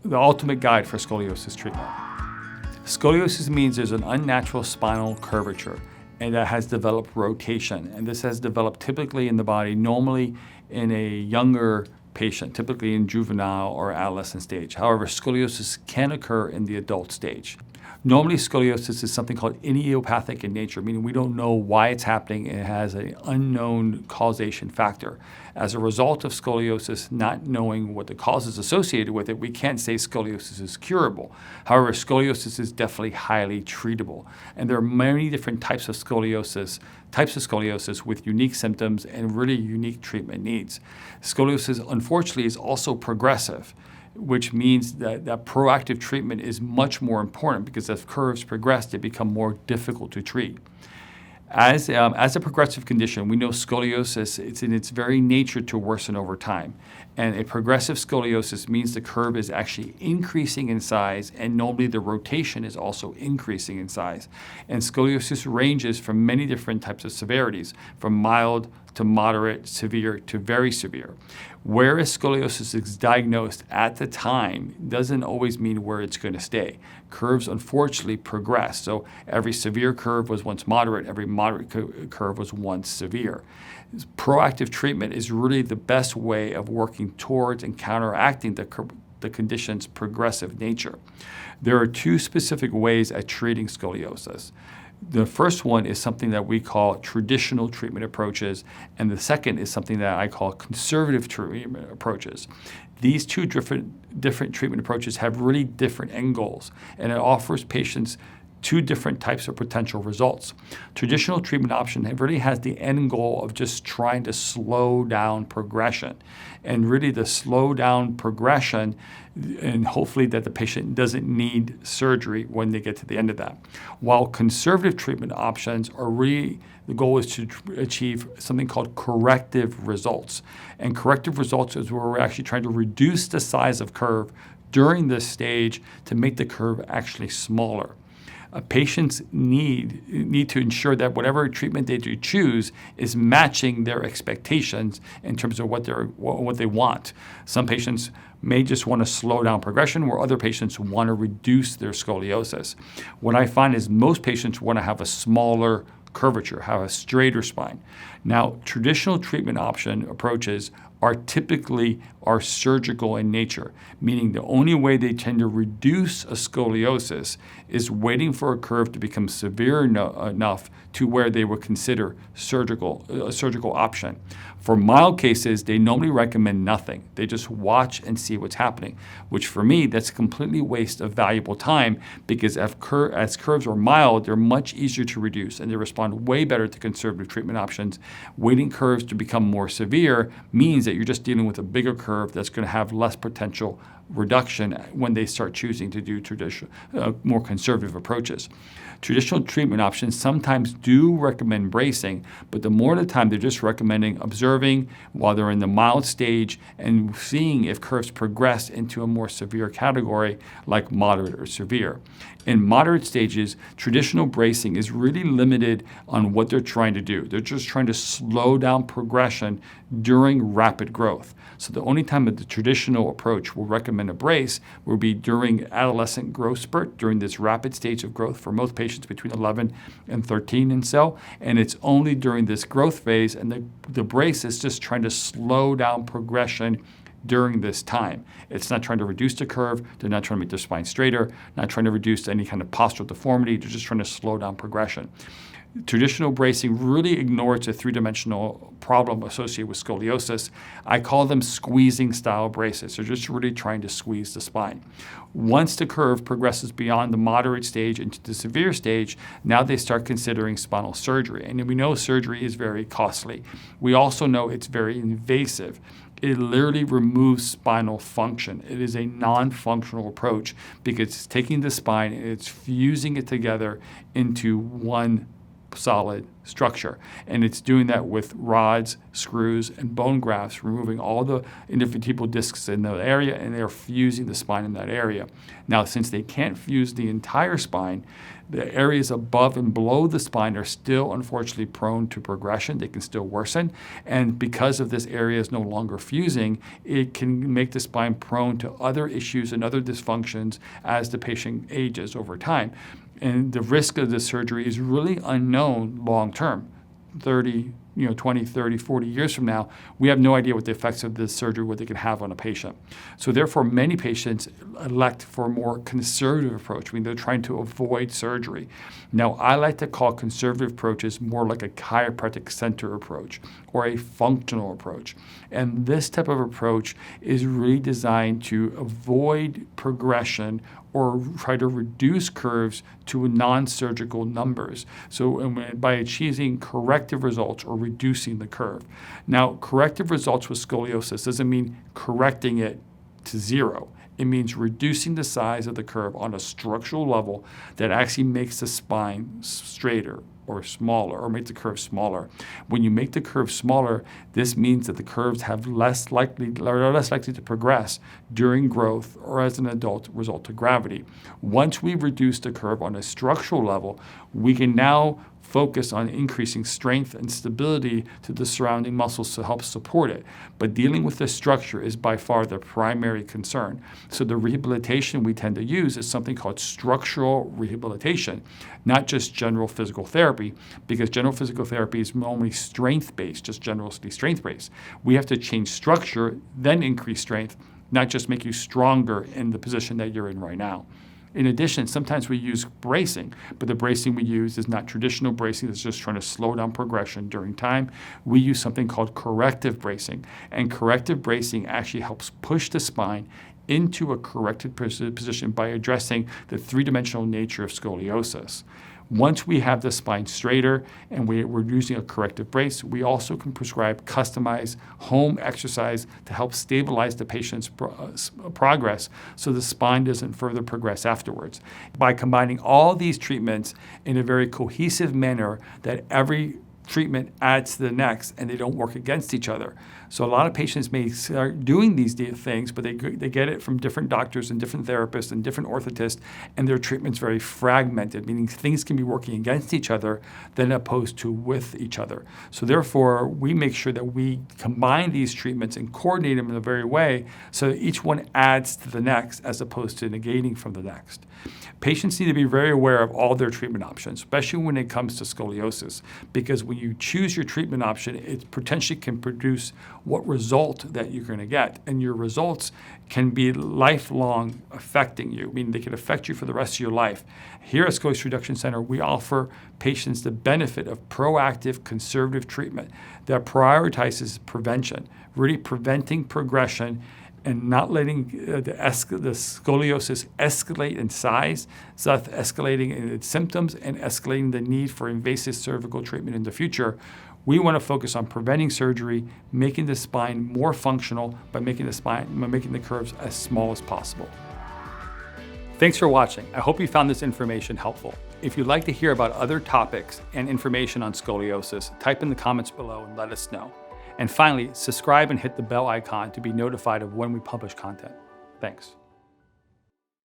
the ultimate guide for scoliosis treatment. Scoliosis means there's an unnatural spinal curvature, and that has developed rotation. And this has developed typically in the body, normally in a younger patient, typically in juvenile or adolescent stage. However, scoliosis can occur in the adult stage. Normally, scoliosis is something called idiopathic in nature, meaning we don't know why it's happening and it has an unknown causation factor. As a result of scoliosis, not knowing what the cause is associated with it, we can't say scoliosis is curable. However, scoliosis is definitely highly treatable. And there are many different types of scoliosis with unique symptoms and really unique treatment needs. Scoliosis, unfortunately, is also progressive, which means that proactive treatment is much more important because as curves progress, they become more difficult to treat. As a progressive condition, we know scoliosis, it's in its very nature to worsen over time. And a progressive scoliosis means the curve is actually increasing in size, and normally the rotation is also increasing in size. And scoliosis ranges from many different types of severities, from mild to moderate, severe to very severe. Where scoliosis is diagnosed at the time doesn't always mean where it's going to stay. Curves, unfortunately, progress. So every severe curve was once moderate, every moderate curve was once severe. Proactive treatment is really the best way of working towards and counteracting the condition's progressive nature. There are two specific ways at treating scoliosis. The first one is something that we call traditional treatment approaches, and the second is something that I call conservative treatment approaches. These two different treatment approaches have really different end goals, and it offers patients two different types of potential results. Traditional treatment option really has the end goal of just trying to slow down progression, and really the slow down progression, and hopefully that the patient doesn't need surgery when they get to the end of that. While conservative treatment options are really, the goal is to achieve something called corrective results. And corrective results is where we're actually trying to reduce the size of curve during this stage to make the curve actually smaller. Patients need to ensure that whatever treatment they do choose is matching their expectations in terms of what they want. Some patients may just want to slow down progression, where other patients want to reduce their scoliosis. What I find is most patients want to have a smaller curvature, have a straighter spine. Now, traditional treatment option approaches are typically surgical in nature, meaning the only way they tend to reduce a scoliosis is waiting for a curve to become severe enough to where they would consider a surgical option. For mild cases, they normally recommend nothing. They just watch and see what's happening, which for me, that's a completely waste of valuable time, because as curves are mild, they're much easier to reduce and they respond way better to conservative treatment options. Waiting curves to become more severe means that you're just dealing with a bigger curve that's going to have less potential reduction when they start choosing to do more conservative approaches. Traditional treatment options sometimes do recommend bracing, but the more of the time they're just recommending observing while they're in the mild stage and seeing if curves progress into a more severe category like moderate or severe. In moderate stages, traditional bracing is really limited on what they're trying to do. They're just trying to slow down progression during rapid growth. So the only time that the traditional approach will recommend a brace will be during adolescent growth spurt, during this rapid stage of growth for most patients between 11 and 13 in cell. And it's only during this growth phase, and the brace is just trying to slow down progression during this time. It's not trying to reduce the curve. They're not trying to make their spine straighter, not trying to reduce any kind of postural deformity. They're just trying to slow down progression. Traditional bracing really ignores the three-dimensional problem associated with scoliosis. I call them squeezing style braces. They're just really trying to squeeze the spine. Once the curve progresses beyond the moderate stage into the severe stage, now they start considering spinal surgery. And we know surgery is very costly. We also know it's very invasive. It literally removes spinal function. It is a non-functional approach because it's taking the spine and it's fusing it together into one solid structure. And it's doing that with rods, screws, and bone grafts, removing all the intervertebral discs in the area, and they're fusing the spine in that area. Now, since they can't fuse the entire spine, the areas above and below the spine are still unfortunately prone to progression. They can still worsen. And because of this area is no longer fusing, it can make the spine prone to other issues and other dysfunctions as the patient ages over time. And the risk of this surgery is really unknown long term. 20, 30, 40 years from now, we have no idea what the effects of this surgery, what they can have on a patient. So therefore, many patients elect for a more conservative approach. I mean, they're trying to avoid surgery. Now, I like to call conservative approaches more like a chiropractic center approach or a functional approach. And this type of approach is really designed to avoid progression or try to reduce curves to non-surgical numbers. So by achieving corrective results or reducing the curve. Now, corrective results with scoliosis doesn't mean correcting it to zero. It means reducing the size of the curve on a structural level that actually makes the spine straighter or smaller, or make the curve smaller. When you make the curve smaller, this means that the curves are less likely to progress during growth or as an adult result of gravity. Once we reduce the curve on a structural level, we can now focus on increasing strength and stability to the surrounding muscles to help support it. But dealing with the structure is by far the primary concern. So the rehabilitation we tend to use is something called structural rehabilitation, not just general physical therapy, because general physical therapy is normally strength-based, just generally strength-based. We have to change structure, then increase strength, not just make you stronger in the position that you're in right now. In addition, sometimes we use bracing, but the bracing we use is not traditional bracing that's just trying to slow down progression during time. We use something called corrective bracing, and corrective bracing actually helps push the spine into a corrected position by addressing the three-dimensional nature of scoliosis. Once we have the spine straighter and we're using a corrective brace, we also can prescribe customized home exercise to help stabilize the patient's progress so the spine doesn't further progress afterwards. By combining all these treatments in a very cohesive manner that every treatment adds to the next and they don't work against each other. So a lot of patients may start doing these things, but they get it from different doctors and different therapists and different orthotists, and their treatment's very fragmented, meaning things can be working against each other than opposed to with each other. So therefore, we make sure that we combine these treatments and coordinate them in a very way so that each one adds to the next as opposed to negating from the next. Patients need to be very aware of all their treatment options, especially when it comes to scoliosis, because when you choose your treatment option, it potentially can produce what result that you're going to get. And your results can be lifelong affecting you, meaning they can affect you for the rest of your life. Here at Scoliosis Reduction Center, we offer patients the benefit of proactive conservative treatment that prioritizes prevention, really preventing progression and not letting the scoliosis escalate in size, thus escalating in its symptoms and escalating the need for invasive cervical treatment in the future. We want to focus on preventing surgery, making the spine more functional by making the curves as small as possible. Thanks for watching. I hope you found this information helpful. If you'd like to hear about other topics and information on scoliosis, type in the comments below and let us know. And finally, subscribe and hit the bell icon to be notified of when we publish content. Thanks.